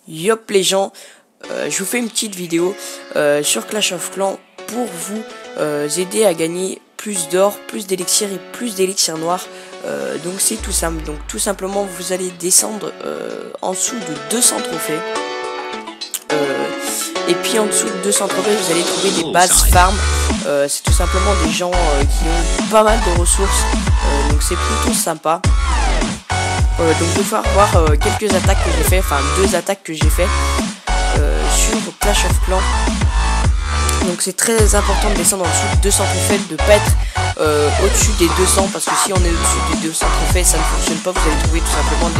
Yop les gens, je vous fais une petite vidéo sur Clash of Clans pour vous aider à gagner plus d'or, plus d'élixir et plus d'élixir noir. Donc c'est tout simple, donc tout simplement vous allez descendre en dessous de 200 trophées. Et puis en dessous de 200 trophées vous allez trouver des bases farm. C'est tout simplement des gens qui ont pas mal de ressources, donc c'est plutôt sympa. Donc je vais voir quelques attaques que j'ai fait, enfin 2 attaques que j'ai fait sur Clash of Clans. Donc c'est très important de descendre en dessous de 200 trophées, de pas être au-dessus des 200, parce que si on est au-dessus des 200 trophées ça ne fonctionne pas. Vous allez trouver tout simplement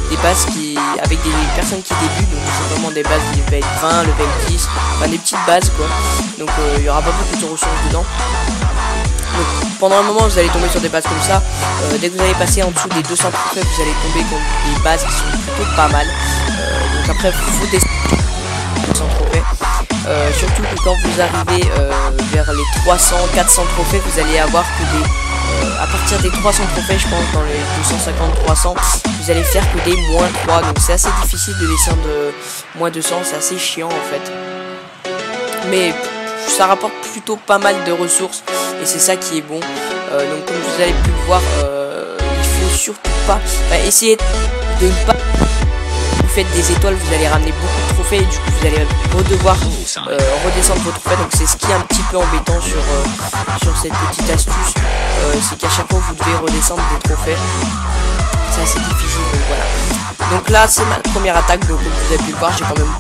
des bases qui avec des personnes qui débutent, donc c'est vraiment des bases level 20, level 10, enfin des petites bases quoi. Donc il y aura pas beaucoup de ressources dedans. Donc, pendant un moment vous allez tomber sur des bases comme ça. Dès que vous allez passer en dessous des 200 trophées vous allez tomber contre des bases qui sont plutôt pas mal. Donc après vous descendez 200 trophées. Surtout que quand vous arrivez vers les 300-400 trophées vous allez avoir que des à partir des 300 trophées, je pense dans les 250-300 vous allez faire que des moins 3, donc c'est assez difficile de descendre moins 200, c'est assez chiant en fait, mais ça rapporte plutôt pas mal de ressources et c'est ça qui est bon. Donc comme vous avez pu le voir, il faut surtout pas essayer de ne pas, vous faites des étoiles, vous allez ramener beaucoup de trophées et du coup vous allez devoir redescendre vos trophées. Donc c'est ce qui est un petit peu embêtant sur cette petite astuce, c'est qu'à chaque fois vous devez redescendre des trophées, c'est assez difficile. Donc voilà, donc là c'est ma première attaque, donc comme vous avez pu le voir j'ai quand même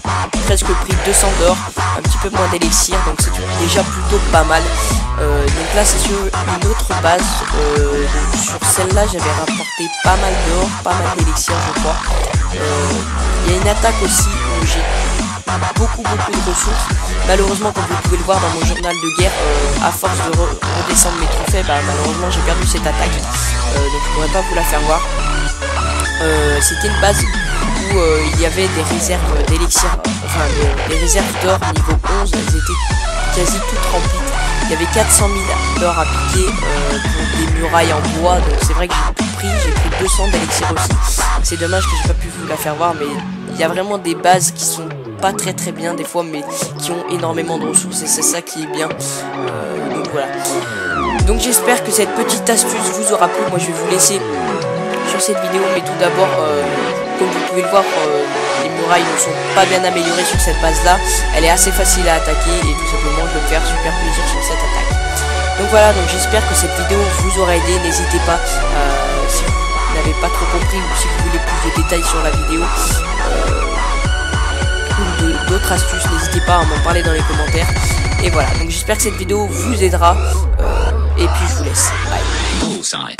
presque pris 200 d'or, un petit peu moins d'élixir, donc c'est déjà plutôt pas mal. Donc là c'est sur une autre base, donc sur celle-là j'avais rapporté pas mal d'or, pas mal d'élixir je crois. Il y a une attaque aussi où j'ai beaucoup de ressources. Malheureusement comme vous pouvez le voir dans mon journal de guerre, à force de redescendre mes trophées, malheureusement j'ai perdu cette attaque, donc je pourrais pas vous la faire voir. C'était une base où il y avait des réserves d'élixir, enfin des réserves d'or niveau 11, elles étaient quasi toutes remplies. Il y avait 400 000 d'or à piquer pour des murailles en bois, donc c'est vrai que j'ai tout pris, j'ai pris 200 d'élixir aussi. C'est dommage que j'ai pas pu vous la faire voir, mais il y a vraiment des bases qui sont pas très bien des fois, mais qui ont énormément de ressources et c'est ça qui est bien. Donc voilà. Donc j'espère que cette petite astuce vous aura plu. Moi je vais vous laisser sur cette vidéo, mais tout d'abord, comme vous pouvez le voir, les murailles ne sont pas bien améliorées sur cette base là. Elle est assez facile à attaquer et tout simplement je vais me faire super plaisir sur cette attaque. Donc voilà, donc j'espère que cette vidéo vous aura aidé. N'hésitez pas, si vous n'avez pas trop compris ou si vous voulez plus de détails sur la vidéo ou d'autres astuces, n'hésitez pas à m'en parler dans les commentaires. Et voilà, donc j'espère que cette vidéo vous aidera et puis je vous laisse. Bye.